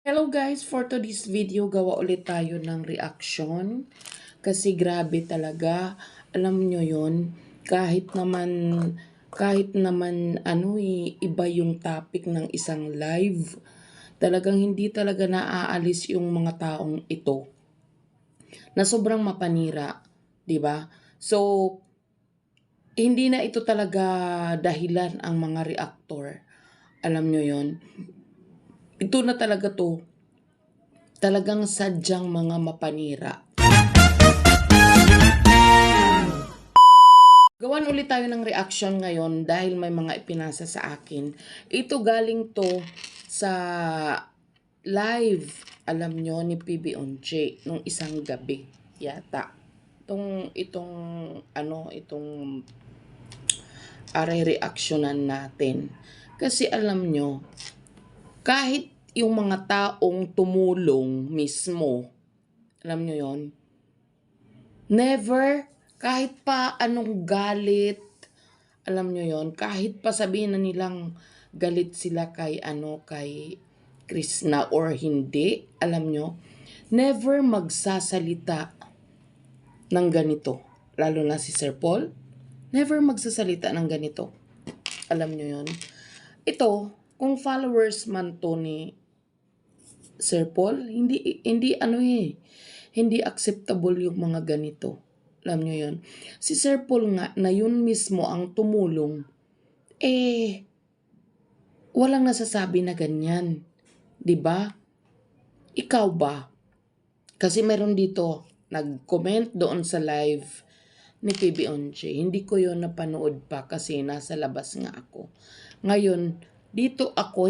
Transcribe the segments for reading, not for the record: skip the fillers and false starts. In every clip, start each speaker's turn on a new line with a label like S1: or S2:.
S1: Hello guys, for today's video gawa ulit tayo ng reaction kasi grabe talaga, alam nyo yon, kahit naman iba yung topic ng isang live, talagang hindi talaga naaalis yung mga taong ito na sobrang mapanira, 'di ba? So hindi na ito talaga dahilan ang mga reactor, alam nyo yon, ito na talaga to. Talagang sadyang mga mapanira. Gawan ulit tayo ng reaction ngayon dahil may mga ipinasa sa akin. Ito galing to sa live, alam nyo, ni PBONJ nung isang gabi yata. Itong reactionan natin. Kasi alam nyo, kahit yung mga taong tumulong mismo, alam nyo yon, never, kahit pa anong galit, alam nyo yon, kahit pa sabihin na nilang galit sila kay Krishna or hindi, alam nyo, never magsasalita ng ganito. Lalo na si Sir Paul, never magsasalita ng ganito. Alam nyo yon. Ito, kung followers man to ni Sir Paul, hindi acceptable yung mga ganito. Alam nyo yun. Si Sir Paul nga, na yun mismo ang tumulong, walang nasasabi na ganyan. 'Di ba? Ikaw ba? Kasi meron dito, nag-comment doon sa live ni PBONJ. Hindi ko yun napanood pa kasi nasa labas nga ako. Ngayon, dito ako,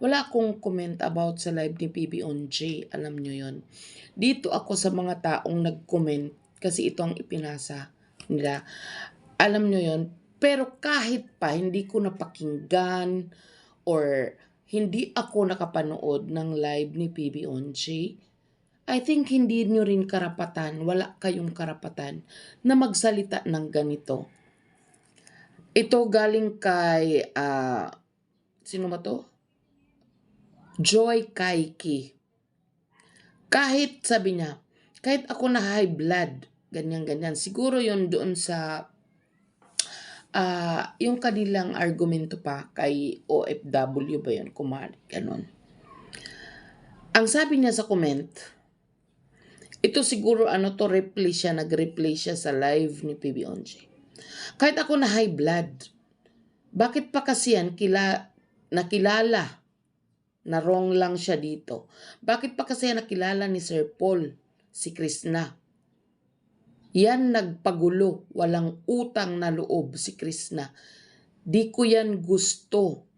S1: wala akong comment about sa live ni PBONJ. Alam nyo yon. Dito ako sa mga taong nag-comment kasi ito ang ipinasa nila. Alam nyo yon. Pero kahit pa hindi ko napakinggan or hindi ako nakapanood ng live ni PBONJ, I think hindi nyo rin karapatan, wala kayong karapatan na magsalita ng ganito. Ito galing kay, sino ba to? Joy Kaiki. Kahit sabi niya, kahit ako na high blood, ganyan-ganyan. Siguro yon doon sa, yung kanilang argumento pa kay OFW ba yun, kumari, ganun. Ang sabi niya sa comment, ito siguro nag-replay siya sa live ni PBONJ. Kahit ako na high blood, bakit pa kasi yan nakilala na wrong lang siya dito? Bakit pa kasi yan nakilala ni Sir Paul, si Krishna? Yan nagpagulo, walang utang na loob si Krishna. Di ko yan gusto.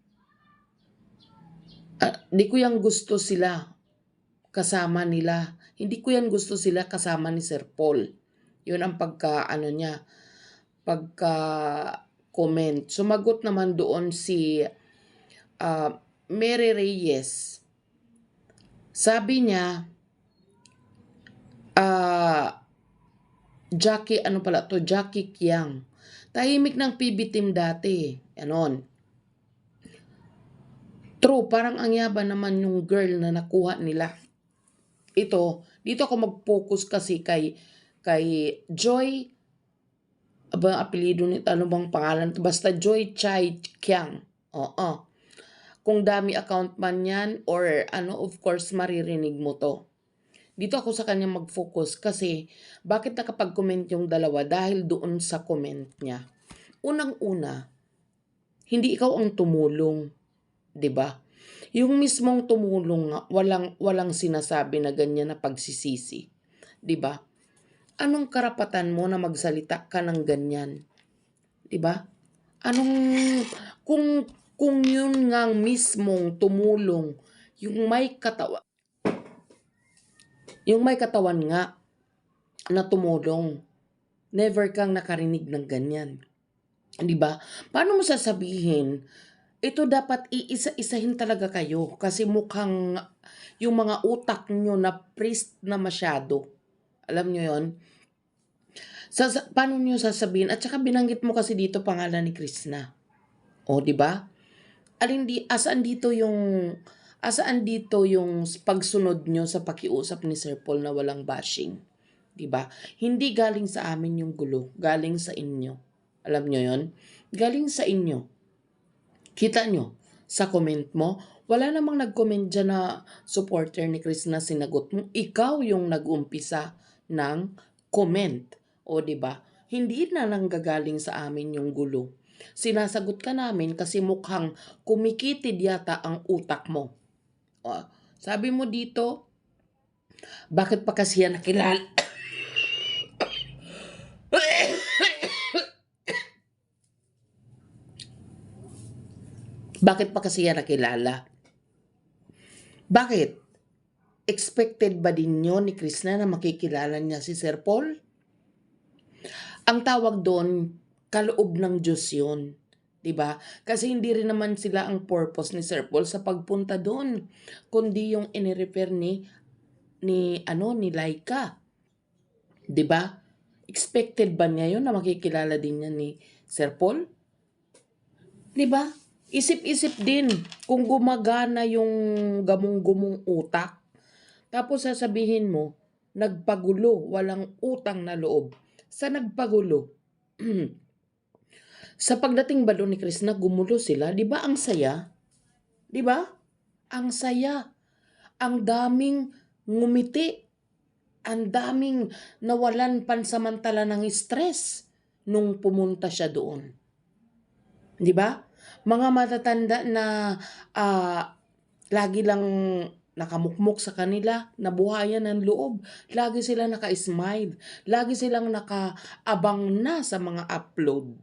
S1: Di ko yan gusto sila kasama nila. Hindi ko yan gusto sila kasama ni Sir Paul. Yun ang pagka-comment. Sumagot naman doon si Mary Reyes. Sabi niya, Jackie Kiang. Tahimik ng PB team dati. Ganon. True, parang ang yaba naman yung girl na nakuha nila. Dito ako mag-focus kasi kay Joy, ang apelido nito, ano bang pangalan? Basta Joy Chai Kiang. Oo. Kung dami account man yan or of course maririnig mo to. Dito ako sa kanya mag-focus kasi bakit nakapag-comment yung dalawa? Dahil doon sa comment niya. Unang-una, hindi ikaw ang tumulong, 'di ba? Yung mismong tumulong nga, walang sinasabi na ganyan na pagsisisi, 'di ba? Anong karapatan mo na magsalita ka ng ganyan? 'Di ba? Kung yun nga mismong tumulong, yung may katawan nga na tumulong, never kang nakarinig ng ganyan. 'Di ba? Paano mo sasabihin? Ito dapat iisa-isahin talaga kayo kasi mukhang yung mga utak nyo na priest na masyado. Alam nyo yon? Paano nyo sasabihin? At saka binanggit mo kasi dito pangalan ni Krishna. O, di ba? Asaan dito yung Asaan dito yung pagsunod nyo sa pakiusap ni Sir Paul na walang bashing? 'Di ba? Hindi galing sa amin yung gulo, galing sa inyo. Alam nyo yon? Galing sa inyo. Kita nyo, sa comment mo, wala namang nag-comment dyan na supporter ni Chris na sinagot mo. Ikaw yung nag-umpisa ng comment. O 'di ba? Hindi na nanggagaling sa amin yung gulo. Sinasagot ka namin kasi mukhang kumikitid yata ang utak mo. O, sabi mo dito, bakit pa kasi yan nakilala? Bakit pa kasi yan nakilala? Bakit? Expected ba din yun ni Krishna na makikilala niya si Sir Paul? Ang tawag doon, kaloob ng Diyos yun. 'Di ba? Kasi hindi rin naman sila ang purpose ni Sir Paul sa pagpunta doon, kundi yung inirefer ni Laika. 'Di ba? Expected ba niya yun na makikilala din niya ni Sir Paul? 'Di ba? Isip-isip din kung gumagana yung gamong-gumong utak. Tapos sasabihin mo, nagpagulo, walang utang na loob. Sa nagpagulo, sa pagdating ba doon ni Krishna, gumulo sila, 'di ba ang saya? 'Di ba? Ang saya. Ang daming ngumiti. Ang daming nawalan pansamantala ng stress nung pumunta siya doon. 'Di ba? Mga matatanda na lagi lang nakamukmok sa kanila, nabuhayan ng loob. Lagi sila naka-smile. Lagi silang nakaabang na sa mga upload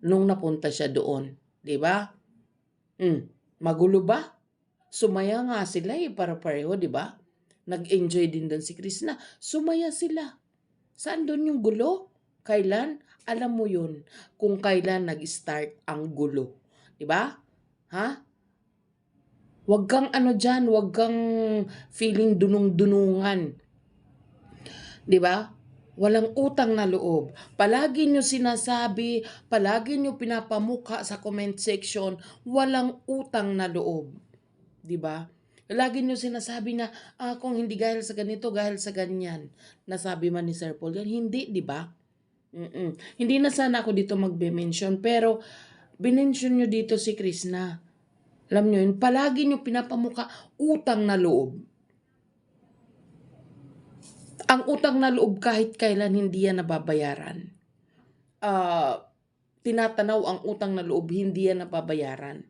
S1: nung napunta siya doon. 'Di ba? Magulo ba? Sumaya nga sila para pareho, 'di ba? Nag-enjoy din doon si Krishna. Sumaya sila. Saan doon yung gulo? Kailan? Alam mo yun kung kailan nag-start ang gulo. 'Di ba? Ha? Huwag kang dyan, huwag kang feeling dunung-dunungan. 'Di ba? Walang utang na loob. Palagi nyo sinasabi, palagi nyo pinapamukha sa comment section, walang utang na loob. 'Di ba? Lagi nyo sinasabi na kung hindi dahil sa ganito, dahil sa ganyan. Nasabi man ni Sir Paul yan, hindi, 'di ba? Hindi na sana ako dito magbe-mention, pero binention nyo dito si Krishna. Alam nyo yun, palagi nyo pinapamukha utang na loob. Ang utang na loob kahit kailan hindi yan nababayaran. Tinatanaw ang utang na loob, hindi yan nababayaran.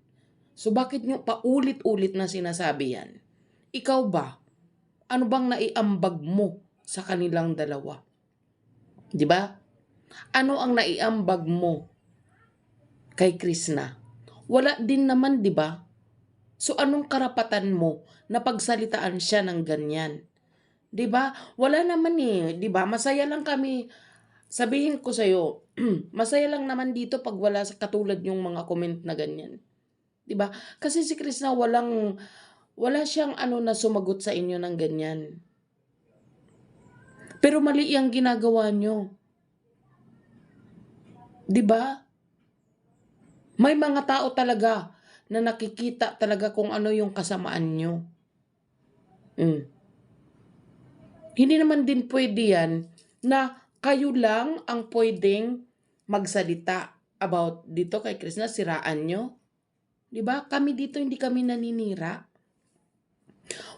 S1: So bakit nyo paulit-ulit na sinasabi yan? Ikaw ba? Ano bang naiambag mo sa kanilang dalawa? 'Di ba? Ano ang naiambag mo kay Krishna? Wala din naman, 'di ba? So anong karapatan mo na pagsalitaan siya ng ganyan? 'Di ba? Wala naman 'di ba? Masaya lang kami. Sabihin ko sa iyo, masaya lang naman dito pag wala katulad yung mga comment na ganyan. 'Di ba? Kasi si Krishna wala siyang na sumagot sa inyo ng ganyan. Pero mali ang ginagawa nyo. 'Di ba? May mga tao talaga na nakikita talaga kung ano yung kasamaan nyo. Hindi naman din pwede yan na kayo lang ang pwedeng magsalita about dito kay Krishna, siraan nyo. 'Di ba? Kami dito hindi kami naninira.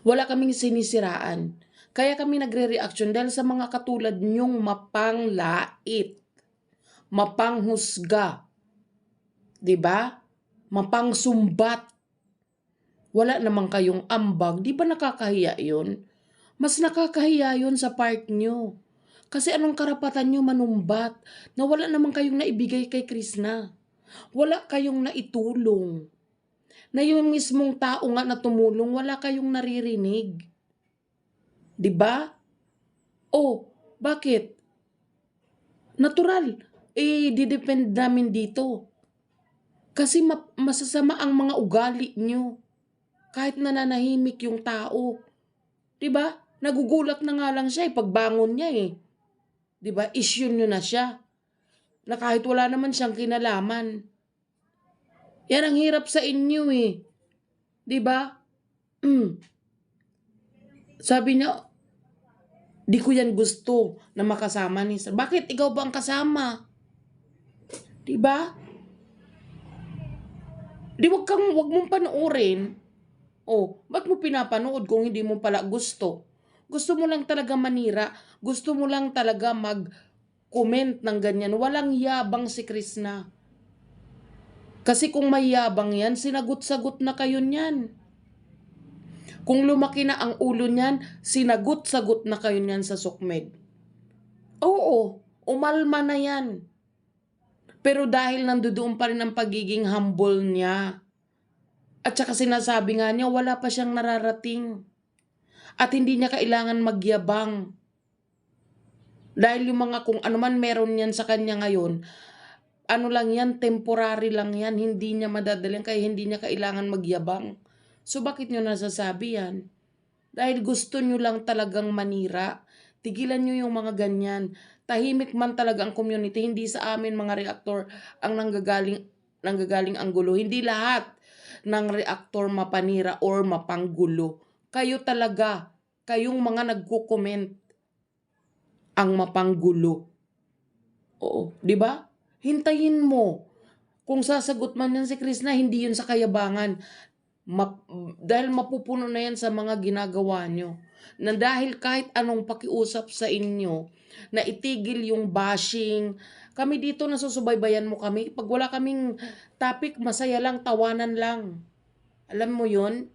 S1: Wala kaming sinisiraan. Kaya kami nagre-reaction dahil sa mga katulad nyong mapanglait, mapanghusga, 'di ba? Mapangsumbat. Wala naman kayong ambag, 'di ba nakakahiya 'yun? Mas nakakahiya 'yun sa part nyo. Kasi anong karapatan nyo manumbat na wala naman kayong naibigay kay Krishna? Wala kayong naitulong. Na yung mismong tao nga na tumulong, wala kayong naririnig. 'Di ba? Oh, bakit? Natural. Didepend namin dito. Kasi masasama ang mga ugali nyo. Kahit nananahimik yung tao. 'Di ba? Nagugulat na nga lang siya pagbangon niya 'Di ba? Issue nyo na siya. Na kahit wala naman siyang kinalaman. Yan ang hirap sa inyo 'Di ba? Mm. Sabi niya, di ko yan gusto na makasama ni sir. Bakit ikaw ba ang kasama? Diba? Di wag mong panoorin. Oh, ba't mo pinapanood kung hindi mo pala gusto? Gusto mo lang talaga manira. Gusto mo lang talaga mag-comment ng ganyan. Walang yabang si Krishna. Kasi kung may yabang yan, sinagot-sagot na kayo niyan. Kung lumaki na ang ulo niyan, sinagot-sagot na kayo niyan sa sukmed. Oo, umalma na yan. Pero dahil nandoon pa rin ang pagiging humble niya, at saka sinasabi nga niya, wala pa siyang nararating. At hindi niya kailangan magyabang. Dahil yung mga kung ano man meron yan sa kanya ngayon, ano lang yan, temporary lang yan, hindi niya madadaling, kaya hindi niya kailangan magyabang. So bakit niyo nasasabi yan? Dahil gusto niyo lang talagang manira. Tigilan niyo yung mga ganyan. Tahimik man talaga ang community, hindi sa amin mga reactor ang nanggagaling ang gulo. Hindi lahat ng reactor mapanira or mapanggulo. Kayo talaga, kayong mga nagko-comment ang mapanggulo. Oo, di ba? Hintayin mo. Kung sasagot man yan si Krishna, hindi yun sa kayabangan. Dahil mapupuno na yan sa mga ginagawa nyo. Na dahil kahit anong pakiusap sa inyo, na itigil yung bashing, kami dito nasusubaybayan mo kami. Pag wala kaming topic, masaya lang, tawanan lang. Alam mo yun?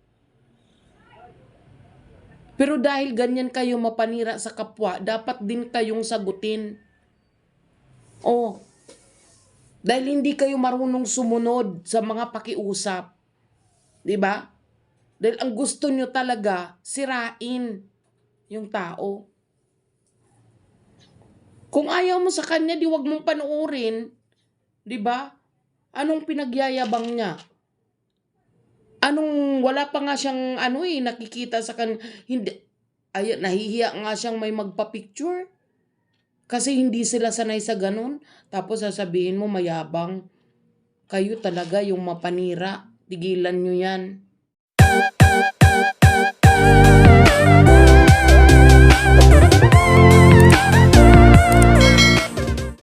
S1: Pero dahil ganyan kayo mapanira sa kapwa, dapat din kayong sagutin. Oh, dahil hindi kayo marunong sumunod sa mga pakiusap. 'Di ba? Dahil ang gusto nyo talaga, sirain yung tao. Kung ayaw mo sa kanya, di wag mong panoorin. 'Di ba? Anong pinagyayabang niya? Wala pa nga siyang nakikita sa hindi, nahihiya nga siyang may magpa-picture. Kasi hindi sila sanay sa ganun. Tapos sasabihin mo mayabang. Kayo talaga yung mapanira. Tigilan nyo yan.